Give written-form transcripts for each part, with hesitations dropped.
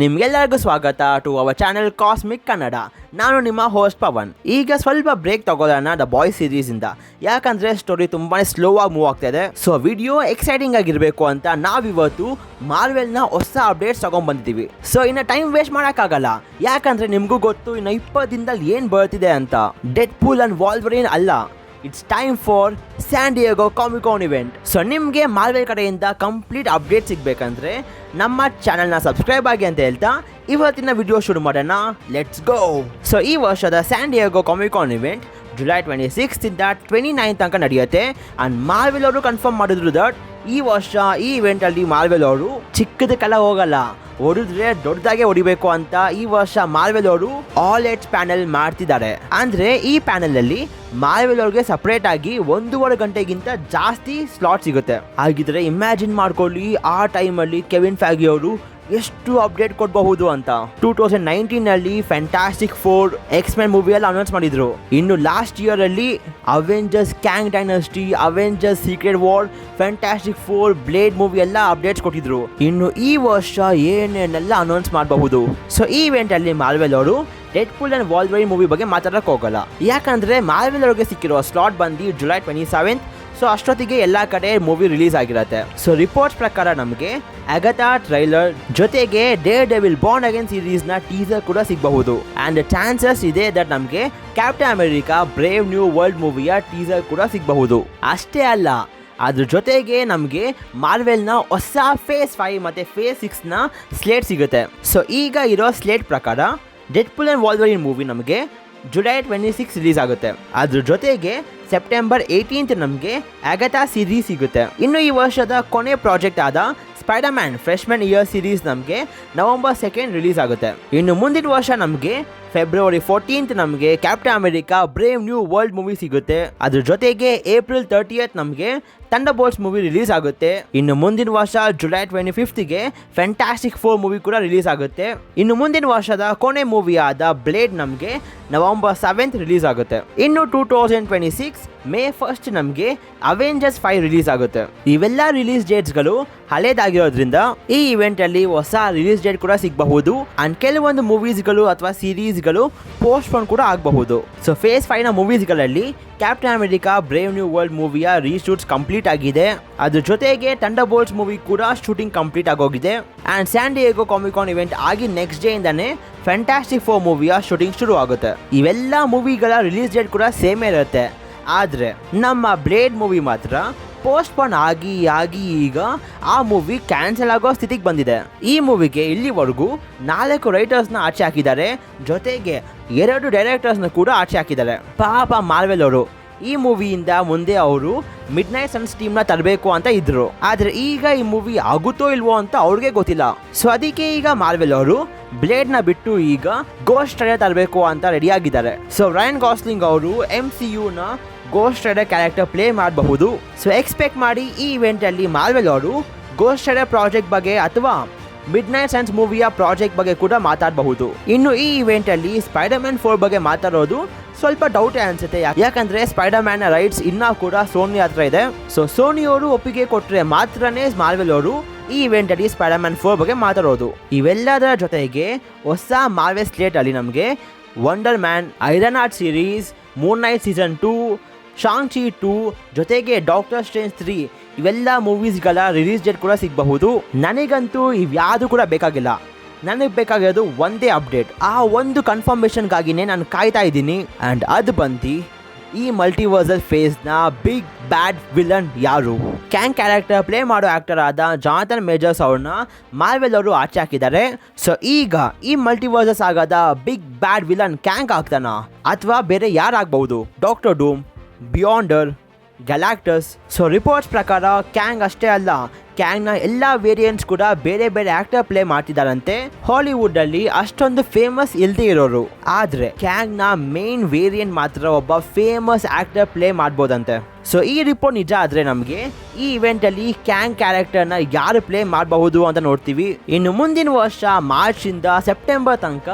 ನಿಮ್ಗೆಲ್ಲರಿಗೂ ಸ್ವಾಗತ to our channel Cosmic Kannada. ನಾನು ನಿಮ್ಮ ಹೋಸ್ಟ್ ಪವನ್. ಈಗ ಸ್ವಲ್ಪ ಬ್ರೇಕ್ ತಗೊಳ್ಳೋಣ ದ ಬಾಯ್ಸ್ ಸೀರೀಸ್ ಇಂದ, ಯಾಕಂದ್ರೆ ಸ್ಟೋರಿ ತುಂಬಾನೇ ಸ್ಲೋ ಆಗಿ ಮೂವ್ ಆಗ್ತಾ ಇದೆ. ಸೊ ವಿಡಿಯೋ ಎಕ್ಸೈಟಿಂಗ್ ಆಗಿರ್ಬೇಕು ಅಂತ ನಾವಿವತ್ತು ಮಾರ್ವೆಲ್ ನ ಹೊಸ ಅಪ್ಡೇಟ್ಸ್ ತಗೊಂಡ್ ಬಂದಿದ್ದೀವಿ. ಸೊ ಇನ್ನ ಟೈಮ್ ವೇಸ್ಟ್ ಮಾಡಕ್ಕಾಗಲ್ಲ, ಯಾಕಂದ್ರೆ ನಿಮ್ಗೂ ಗೊತ್ತು ಇನ್ನು 20 ದಿನದಲ್ಲಿ ಏನ್ ಬರ್ತಿದೆ ಅಂತ. ಡೆಡ್ ಪೂಲ್ ಅಂಡ್ ವಾಲ್ವರಿನ್ ಅಲ್ಲ, it's time for San Diego Comic Con event. So ನಿಮಗೆ ಮಾರ್ವೆಲ್ ಕಡೆಯಿಂದ ಕಂಪ್ಲೀಟ್ ಅಪ್ಡೇಟ್ ಸಿಗಬೇಕಂದ್ರೆ ನಮ್ಮ ಚಾನಲ್ನ ಸಬ್ಸ್ಕ್ರೈಬ್ ಆಗಿ ಅಂತ ಹೇಳ್ತಾ ಇವತ್ತಿನ ವಿಡಿಯೋ ಶುರು ಮಾಡೋಣ. Let's go. ಸೊ ಈ ವರ್ಷದ San Diego Comic Con event July 26 ಇಂದ 29 ತನಕ ನಡೆಯುತ್ತೆ. ಅಂಡ್ ಮಾರ್ವೆಲ್ ಅವರು ಕನ್ಫರ್ಮ್ ಮಾಡಿದ್ರು ದಟ್ ಈ ವರ್ಷ ಈ ಇವೆಂಟ್ ಅಲ್ಲಿ ಮಾರ್ವೆಲ್ ಅವರು ಚಿಕ್ಕದಕ್ಕೆಲ್ಲ ಹೋಗಲ್ಲ, ಹೊಡಿದ್ರೆ ದೊಡ್ಡದಾಗೆ ಹೊಡಿಬೇಕು ಅಂತ ಈ ವರ್ಷ ಮಾರ್ವೆಲ್ ಅವರು ಆಲ್ ಏಜ್ ಪ್ಯಾನೆಲ್ ಮಾಡ್ತಿದ್ದಾರೆ. ಅಂದ್ರೆ ಈ ಪ್ಯಾನೆಲ್ ಅಲ್ಲಿ ಮಾರ್ವೆಲ್ ಅವ್ರಿಗೆ ಸಪರೇಟ್ ಆಗಿ 1.5 ಗಂಟೆಗಿಂತ ಜಾಸ್ತಿ ಸ್ಲಾಟ್ ಸಿಗುತ್ತೆ. ಹಾಗಿದ್ರೆ ಇಮ್ಯಾಜಿನ್ ಮಾಡ್ಕೊಳ್ಳಿ ಆ ಟೈಮಲ್ಲಿ ಕೆವಿನ್ ಫ್ಯಾಗಿ ಅವರು ಎಷ್ಟು ಅಪ್ಡೇಟ್ ಕೊಡಬಹುದು ಅಂತ. 2019 ಅಲ್ಲಿ ಫ್ಯಾಂಟಾಸ್ಟಿಕ್ ಫೋರ್, ಎಕ್ಸ್-ಮೆನ್ ಮೂವಿ ಎಲ್ಲ ಅನೌನ್ಸ್ ಮಾಡಿದ್ರು. ಇನ್ನು ಲಾಸ್ಟ್ ಇಯರ್ ಅಲ್ಲಿ Avengers Kang Dynasty, Avengers Secret War, Fantastic Four, Blade movie ಎಲ್ಲ ಅಪ್ಡೇಟ್ಸ್ ಕೊಟ್ಟಿದ್ರು. ಇನ್ನು ಈ ವರ್ಷ ಏನೇನೆಲ್ಲ ಅನೌನ್ಸ್ ಮಾಡಬಹುದು. ಸೊ ಈ ಇವೆಂಟ್ ಅಲ್ಲಿ ಮಾರ್ವೆಲ್ ಅವರು ಡೆಡ್ ಪೂಲ್ ಅಂಡ್ ವಾಲ್ವರಿನ್ ಮೂವಿ ಬಗ್ಗೆ ಮಾತಾಡಕ್ ಹೋಗಲ್ಲ, ಯಾಕಂದ್ರೆ ಮಾರ್ವೆಲ್ ಅವ್ರಿಗೆ ಸಿಕ್ಕಿರೋ ಸ್ಲಾಟ್ ಬಂದು ಜುಲೈ 27. ಸೊ ಅಷ್ಟೊತ್ತಿಗೆ ಎಲ್ಲ ಕಡೆ ಮೂವಿ ರಿಲೀಸ್ ಆಗಿರುತ್ತೆ. ಸೊ ರಿಪೋರ್ಟ್ಸ್ ಪ್ರಕಾರ ನಮಗೆ ಅಗತಾ ಟ್ರೈಲರ್ ಜೊತೆಗೆ Daredevil Born Again series ನ ಟೀಸರ್ ಕೂಡ ಸಿಗಬಹುದು. ಅಂಡ್ ಚಾನ್ಸಸ್ ಇದೆ ದಟ್ ನಮಗೆ Captain America Brave New World ಮೂವಿಯ ಟೀಸರ್ ಕೂಡ ಸಿಗಬಹುದು. ಅಷ್ಟೇ ಅಲ್ಲ, ಅದ್ರ ಜೊತೆಗೆ ನಮಗೆ ಮಾರ್ವೆಲ್ನ ಹೊಸ ಫೇಸ್ 5 ಮತ್ತೆ ಫೇಸ್ 6 ನ ಸ್ಲೇಟ್ ಸಿಗುತ್ತೆ. ಸೊ ಈಗ ಇರೋ ಸ್ಲೇಟ್ ಪ್ರಕಾರ ಡೆಡ್ ಪೂಲ್ ಅಂಡ್ ವಾಲ್ವರಿನ್ ಮೂವಿ ನಮಗೆ ಜುಲೈ 26 ರಿಲೀಸ್ ಆಗುತ್ತೆ. ಅದ್ರ ಜೊತೆಗೆ ಸೆಪ್ಟೆಂಬರ್ 18 ನಮಗೆ ಅಗತಾ ಸೀರೀಸ್ ಸಿಗುತ್ತೆ. ಇನ್ನು ಈ ವರ್ಷದ ಕೊನೆ ಪ್ರಾಜೆಕ್ಟ್ ಆದ ಸ್ಪೈಡರ್ ಮ್ಯಾನ್ ಫ್ರೆಶ್ಮನ್ ಇಯರ್ ಸೀರೀಸ್ ನಮಗೆ ನವೆಂಬರ್ 2 ರಿಲೀಸ್ ಆಗುತ್ತೆ. ಇನ್ನು ಮುಂದಿನ ವರ್ಷ ನಮಗೆ ಫೆಬ್ರವರಿ 14 ನಮಗೆ Captain America Brave New world movie ಸಿಗುತ್ತೆ. ಅದ್ರ ಜೊತೆಗೆ ಏಪ್ರಿಲ್ 30 ನಮಗೆ ಥಂಡರ್ಬೋಲ್ಟ್ಸ್ ಮೂವಿ ರಿಲೀಸ್ ಆಗುತ್ತೆ. ಇನ್ನು ಮುಂದಿನ ವರ್ಷ ಜುಲೈ 25ಗೆ ಫ್ಯಾಂಟಾಸ್ಟಿಕ್ ಫೋರ್ ಮೂವಿ ಕೂಡ ರಿಲೀಸ್ ಆಗುತ್ತೆ. ಇನ್ನು ಮುಂದಿನ ವರ್ಷದ ಕೊನೆ ಮೂವಿ ಆದ ಬ್ಲೇಡ್ ನಮಗೆ ನವೆಂಬರ್ 7 ರಿಲೀಸ್ ಆಗುತ್ತೆ. ಇನ್ನು 2026 ಮೇ 1 ನಮಗೆ ಅವೆಂಜರ್ಸ್ 5 ರಿಲೀಸ್ ಆಗುತ್ತೆ. ಇವೆಲ್ಲ ರಿಲೀಸ್ ಡೇಟ್ಸ್ಗಳು ಹಳೇದಾಗಿರೋದ್ರಿಂದ ಈ ಇವೆಂಟ್ ಅಲ್ಲಿ ಹೊಸ ರಿಲೀಸ್ ಡೇಟ್ ಕೂಡ ಸಿಗಬಹುದು. ಅಂಡ್ ಕೆಲವೊಂದು ಮೂವೀಸ್ಗಳು ಅಥವಾ ಸೀರೀಸ್ಗಳು ಪೋಸ್ಟ್ಪೋನ್ ಕೂಡ ಆಗಬಹುದು. ಸೊ ಫೇಸ್ 5 ನ ಮೂವೀಸ್ಗಳಲ್ಲಿ Captain America Brave New World ಮೂವಿಯ ರೀಶೂಟ್ಸ್ ಕಂಪ್ಲೀಟ್ ಆಗಿದೆ. ಅದ್ರ ಜೊತೆಗೆ ಥಂಡರ್ಬೋಲ್ಟ್ಸ್ ಮೂವಿ ಕೂಡ ಶೂಟಿಂಗ್ ಕಂಪ್ಲೀಟ್ ಆಗೋಗಿದೆ. And San Diego Comic Con event ಆಗಿ ನೆಕ್ಸ್ಟ್ ಡೇ ಇಂದಾನೆ ಫ್ಯಾಂಟಾಸ್ಟಿಕ್ ಫೋರ್ ಮೂವಿಯ ಶೂಟಿಂಗ್ ಶುರು ಆಗುತ್ತೆ. ಇವೆಲ್ಲ ಮೂವಿಗಳ ರಿಲೀಸ್ ಡೇಟ್ ಕೂಡ ಸೇಮ್ ಇರುತ್ತೆ. ಆದರೆ ನಮ್ಮ ಬ್ಲೇಡ್ ಮೂವಿ ಮಾತ್ರ ಪೋಸ್ಟ್ಪೋನ್ ಆಗಿ ಈಗ ಆ ಮೂವಿ ಕ್ಯಾನ್ಸಲ್ ಆಗೋ ಸ್ಥಿತಿಗೆ ಬಂದಿದೆ. ಈ ಮೂವಿಗೆ ಇಲ್ಲಿವರೆಗೂ 4 ರೈಟರ್ಸ್ನ ಆಚೆ ಹಾಕಿದ್ದಾರೆ, ಜೊತೆಗೆ 2 ಡೈರೆಕ್ಟರ್ಸ್ನ ಕೂಡ ಆಚೆ ಹಾಕಿದ್ದಾರೆ. ಪಾಪ ಮಾರ್ವೆಲ್ ಅವರು ಈ ಮೂವಿಯಿಂದ ಮುಂದೆ ಅವರು ಮಿಡ್ ನೈಟ್ ಸನ್ಸ್ ಟೀಮ್ನ ತರಬೇಕು ಅಂತ ಇದ್ರು. ಆದರೆ ಈಗ ಈ ಮೂವಿ ಆಗುತ್ತೋ ಇಲ್ವೋ ಅಂತ ಅವ್ರಿಗೆ ಗೊತ್ತಿಲ್ಲ. ಸೊ ಅದಕ್ಕೆ ಈಗ ಮಾರ್ವೆಲ್ ಅವರು ಬ್ಲೇಡ್ನ ಬಿಟ್ಟು ಈಗ ಗೋಸ್ಟ್ ರೈಡರ್ ತರಬೇಕು ಅಂತ ರೆಡಿ ಆಗಿದ್ದಾರೆ. ಸೊ ರಯನ್ ಗಾಸ್ಲಿಂಗ್ ಅವರು MCU ನ ಗೋಸ್ಟ್ ರೈಡರ್ ಕ್ಯಾರೆಕ್ಟರ್ ಪ್ಲೇ ಮಾಡಬಹುದು. ಸೊ ಎಕ್ಸ್ಪೆಕ್ಟ್ ಮಾಡಿ ಈ ಇವೆಂಟ್ ಅಲ್ಲಿ ಮಾರ್ವೆಲ್ ಅವರು ಗೋಸ್ಟ್ ರೈಡರ್ ಪ್ರಾಜೆಕ್ಟ್ ಬಗ್ಗೆ ಅಥವಾ ಮಿಡ್ ನೈಟ್ ಸನ್ಸ್ ಮೂವಿಯ ಪ್ರಾಜೆಕ್ಟ್ ಬಗ್ಗೆ ಕೂಡ ಮಾತಾಡಬಹುದು. ಇನ್ನು ಈ ಇವೆಂಟ್ ಅಲ್ಲಿ ಸ್ಪೈಡರ್ ಮ್ಯಾನ್ 4 ಬಗ್ಗೆ ಮಾತಾಡೋದು ಸ್ವಲ್ಪ ಡೌಟೇ ಅನ್ಸುತ್ತೆ, ಯಾಕಂದ್ರೆ ಸ್ಪೈಡರ್ ಮ್ಯಾನ್ ರೈಟ್ಸ್ ಇನ್ನ ಕೂಡ ಸೋನಿ ಹತ್ರ ಇದೆ. ಸೊ ಸೋನಿ ಅವರು ಒಪ್ಪಿಗೆ ಕೊಟ್ಟರೆ ಮಾತ್ರನೇ ಮಾರ್ವೆಲ್ ಅವರು ಈ ಇವೆಂಟ್ ಅಲ್ಲಿ ಸ್ಪೈಡರ್ ಮ್ಯಾನ್ 4 ಬಗ್ಗೆ ಮಾತಾಡೋದು. ಇವೆಲ್ಲದರ ಜೊತೆಗೆ ಹೊಸ ಮಾರ್ವೆಲ್ ಸ್ಲೇಟ್ ಅಲ್ಲಿ ನಮಗೆ wonder man, iron heart series, Moon night season 2, ಶಾಂಗ್-ಚಿ 2 ಜೊತೆಗೆ ಡಾಕ್ಟರ್ ಸ್ಟ್ರೇಂಜ್ 3 ಇವೆಲ್ಲ ಮೂವೀಸ್ಗಳ ರಿಲೀಸ್ ಡೇಟ್ ಕೂಡ ಸಿಗಬಹುದು. ನನಗಂತೂ ಇವ್ಯಾವುದು ಕೂಡ ಬೇಕಾಗಿಲ್ಲ, ನನಗೆ ಬೇಕಾಗಿರೋದು ಒಂದೇ ಅಪ್ಡೇಟ್. ಆ ಒಂದು ಕನ್ಫರ್ಮೇಷನ್ಗಾಗಿನೇ ನಾನು ಕಾಯ್ತಾ ಇದ್ದೀನಿ. ಆ್ಯಂಡ್ ಅದು ಬಂದು ಈ ಮಲ್ಟಿವರ್ಸಲ್ ಫೇಸ್ನ ಬಿಗ್ ಬ್ಯಾಡ್ ವಿಲನ್ ಯಾರು. ಕ್ಯಾಂಗ್ ಕ್ಯಾರೆಕ್ಟರ್ ಪ್ಲೇ ಮಾಡೋ ಆಕ್ಟರ್ ಆದ ಜಾನಥನ್ ಮೇಜರ್ಸ್ ಅವ್ರನ್ನ ಮಾರ್ವೆಲ್ ಅವರು ಆಚೆ ಹಾಕಿದ್ದಾರೆ. ಸೊ ಈಗ ಈ ಮಲ್ಟಿವರ್ಸಸ್ ಆಗಾದ ಬಿಗ್ ಬ್ಯಾಡ್ ವಿಲನ್ ಕ್ಯಾಂಗ್ ಆಗ್ತಾನ ಅಥವಾ ಬೇರೆ ಯಾರಾಗಬಹುದು? ಡಾಕ್ಟರ್ ಡೂಮ್, ಬಿಯಾಂಡರ್, ಗ್ಯಾಲಾಕ್ಟಸ್. ಸೊ ರಿಪೋರ್ಟ್ಸ್ ಪ್ರಕಾರ ಕ್ಯಾಂಗ್ ಅಷ್ಟೇ ಅಲ್ಲ, ಕ್ಯಾಂಗ್ನ ಎಲ್ಲ ವೇರಿಯಂಟ್ಸ್ ಕೂಡ ಬೇರೆ ಬೇರೆ ಆಕ್ಟರ್ ಪ್ಲೇ ಮಾಡ್ತಿದ್ದಾರಂತೆ. ಹಾಲಿವುಡ್ ಅಲ್ಲಿ ಅಷ್ಟೊಂದು ಫೇಮಸ್ ಇಲ್ದೇ ಇರೋರು, ಆದ್ರೆ ಕ್ಯಾಂಗ್ನ ಮೇನ್ ವೇರಿಯಂಟ್ ಮಾತ್ರ ಒಬ್ಬ ಫೇಮಸ್ ಆಕ್ಟರ್ ಪ್ಲೇ ಮಾಡ್ಬೋದಂತೆ. ಸೊ ಈ ರಿಪೋರ್ಟ್ ನಿಜ ಆದ್ರೆ ನಮಗೆ ಈ ಇವೆಂಟ್ ಅಲ್ಲಿ ಕ್ಯಾಂಗ್ ಕ್ಯಾರೆಕ್ಟರ್ನ ಯಾರು ಪ್ಲೇ ಮಾಡಬಹುದು ಅಂತ ನೋಡ್ತೀವಿ. ಇನ್ನು ಮುಂದಿನ ವರ್ಷ ಮಾರ್ಚ್ ಇಂದ ಸೆಪ್ಟೆಂಬರ್ ತನಕ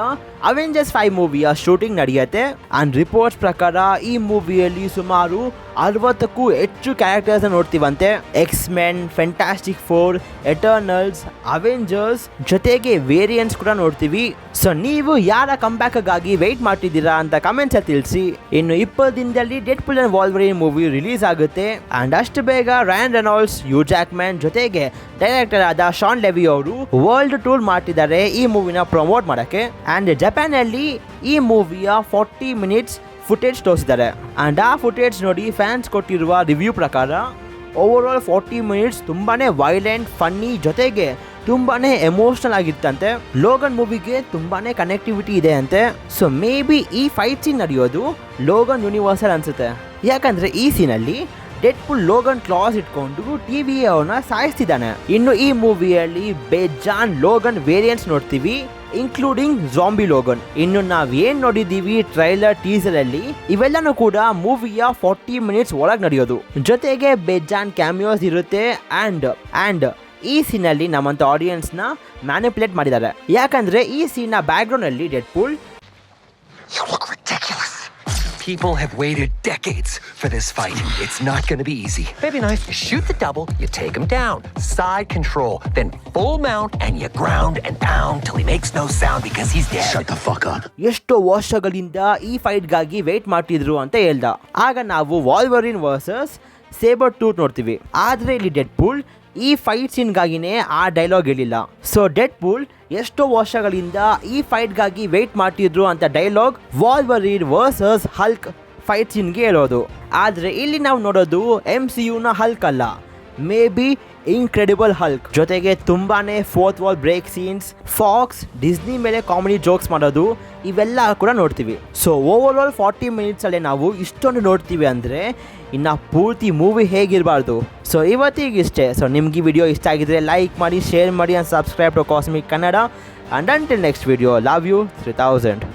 ಅವೆಂಜರ್ಸ್ 5 ಮೂವಿಯ ಶೂಟಿಂಗ್ ನಡೆಯುತ್ತೆ. ಅಂಡ್ ರಿಪೋರ್ಟ್ಸ್ ಪ್ರಕಾರ ಈ ಮೂವಿಯಲ್ಲಿ ಸುಮಾರು 60ಕ್ಕೂ ಹೆಚ್ಚು ಕ್ಯಾರೆಕ್ಟರ್ಸ್ ನೋಡ್ತೀವಂತೆ. X Men, Fantastic Four, Eternals, Avengers ಜೊತೆಗೆ ವೇರಿಯಂಟ್ಸ್ ಕೂಡ ನೋಡ್ತೀವಿ. ಸೊ ನೀವು ಯಾರ ಕಂಬ್ಯಾಕ್ಗಾಗಿ ವೆಯ್ಟ್ ಮಾಡ್ತಿದ್ದೀರಾ ಅಂತ ಕಮೆಂಟ್ಸ್ ಅಲ್ಲಿ ತಿಳಿಸಿ. ಇನ್ನು 20 ದಿನದಲ್ಲಿ ಡೆಡ್ಪೂಲ್ ಅಂಡ್ ವಾಲ್ವರಿನ್ ಮೂವಿ ರಿಲೀಸ್ ಆಗುತ್ತೆ. ಅಂಡ್ ಅಷ್ಟು ಬೇಗ ರಯಾನ್ ರೆನಾಲ್ಡ್ಸ್, ಹ್ಯೂ ಜಾಕ್ಮನ್ ಜೊತೆಗೆ ಡೈರೆಕ್ಟರ್ ಆದ ಶಾನ್ ಲೆವಿ ಅವರು ವರ್ಲ್ಡ್ ಟೂರ್ ಮಾಡ್ತಿದ್ದಾರೆ ಈ ಮೂವಿನ ಪ್ರಮೋಟ್ ಮಾಡಕ್ಕೆ. ಅಂಡ್ ಜಪಾನ್ ಅಲ್ಲಿ ಈ ಮೂವಿಯ 40 ಮಿನಿಟ್ಸ್ ಫುಟೇಜ್ ತೋರಿಸಿದ್ದಾರೆ. ಅಂಡ್ ಆ ಫುಟೇಜ್ ನೋಡಿ ಫ್ಯಾನ್ಸ್ ಕೊಟ್ಟಿರುವ ರಿವ್ಯೂ ಪ್ರಕಾರ ಓವರ್ ಆಲ್ 40 ಮಿನಿಟ್ಸ್ ತುಂಬಾನೇ ವೈಲೆಂಟ್, ಫನ್ನಿ ಜೊತೆಗೆ ತುಂಬಾನೇ ಎಮೋಷನಲ್ ಆಗಿತ್ತಂತೆ. ಲೋಗನ್ ಮೂವಿಗೆ ತುಂಬಾನೇ ಕನೆಕ್ಟಿವಿಟಿ ಇದೆ ಅಂತೆ. ಸೊ ಮೇ ಬಿ ಈ ಫೈಟ್ ಸೀನ್ ನಡೆಯೋದು ಲೋಗನ್ ಯೂನಿವರ್ಸಲ್ ಅನ್ಸುತ್ತೆ. ಯಾಕಂದ್ರೆ ಈ ಸೀನಲ್ಲಿ ಡೆಡ್ಪೂಲ್ ಲೋಗನ್ ಕ್ಲಾಸ್ ಇಟ್ಕೊಂಡು ಟಿವಿ ಅವನ್ನ ಸಾಯಿಸ್ತಿದ್ದಾನೆ. ಇನ್ನು ಈ ಮೂವಿಯಲ್ಲಿ ಬೇಜಾನ್ ಲೋಗನ್ ವೇರಿಯಂಟ್ಸ್ ನೋಡ್ತೀವಿ, ಇನ್ಕ್ಲೂಡಿಂಗ್ ಝಾಂಬಿ ಲೋಗನ್. ಇನ್ನು ನಾವ್ ಏನ್ ನೋಡಿದೀವಿ ಟ್ರೈಲರ್, ಟೀಸರ್ ಅಲ್ಲಿ ಇವೆಲ್ಲನೂ ಕೂಡ ಮೂವಿಯ 40 ಮಿನಿಟ್ಸ್ ಒಳಗೆ ನಡೆಯೋದು. ಜೊತೆಗೆ ಬೇಜಾನ್ ಕ್ಯಾಮಿಯೋಸ್ ಇರುತ್ತೆ. ಅಂಡ್ ಈ ಸೀನ್ ಅಲ್ಲಿ ನಮ್ಮಂತ ಆಡಿಯನ್ಸ್ ನ ಮ್ಯಾನಿಪುಲೇಟ್ ಮಾಡಿದ್ದಾರೆ. ಯಾಕಂದ್ರೆ ಈ ಸೀನ್ ನ ಬ್ಯಾಕ್ ಗ್ರೌಂಡ್ ಅಲ್ಲಿ ಡೆಡ್ಪೂಲ್ People have waited decades for this fight. It's not going to be easy. Baby knife, you shoot the double, you take him down. Side control, then full mount, and you ground and pound till he makes no sound because he's dead. Shut the fuck up. ಎಷ್ಟೋ ವರ್ಷಗಳಿಂದ ಈ ಫೈಟ್ಗಾಗಿ wait ಮಾಡ್ತಿದ್ರು ಅಂತ ಹೇಳ್ದ. ಆಗ ನಾವು ವಾಲ್ವರಿನ್ versus sabre tooth ನೋಡ್ತೀವಿ. ಆದ್ರೆ ಇಲ್ಲಿ ಡೆಡ್ಪೂಲ್ ಈ ಫೈಟ್ ಸೀನ್ಗಾಗಿನೇ ಆ ಡೈಲಾಗ್ ಹೇಳಿಲ್ಲ. ಸೊ ಡೆಡ್ಪೂಲ್ ಎಷ್ಟೋ ವರ್ಷಗಳಿಂದ ಈ ಫೈಟ್ಗಾಗಿ ವೇಟ್ ಮಾಡ್ತಿದ್ರು ಅಂತ ಡೈಲಾಗ್ ವಾಲ್ವರಿನ್ ವರ್ಸಸ್ ಹಲ್ಕ್ ಫೈಟ್ ಸೀನ್ಗೆ ಹೇಳೋದು. ಆದರೆ ಇಲ್ಲಿ ನಾವು ನೋಡೋದು MCUನ ಹಲ್ಕ್ ಅಲ್ಲ, ಮೇ ಬಿ ಇನ್ಕ್ರೆಡಿಬಲ್ ಹಲ್ಕ್. ಜೊತೆಗೆ ತುಂಬಾನೇ fourth wall break scenes, Fox Disney ಮೇಲೆ ಕಾಮಿಡಿ ಜೋಕ್ಸ್ ಮಾಡೋದು ಇವೆಲ್ಲ ಕೂಡ ನೋಡ್ತೀವಿ. ಸೊ ಓವರ್ ಆಲ್ 40 ಮಿನಿಟ್ಸ್ ಅಲ್ಲೇ ನಾವು ಇಷ್ಟೊಂದು ನೋಡ್ತೀವಿ ಅಂದರೆ ಇನ್ನು ಪೂರ್ತಿ ಮೂವಿ ಹೇಗಿರಬಾರ್ದು. ಸೊ ಇವತ್ತಿಗಿಷ್ಟೇ. ಸೊ ನಿಮ್ಗೆ ಈ ವಿಡಿಯೋ ಇಷ್ಟ ಆಗಿದ್ರೆ ಲೈಕ್ ಮಾಡಿ, ಶೇರ್ ಮಾಡಿ and subscribe to Cosmic Kannada. And until next video, love you 3000.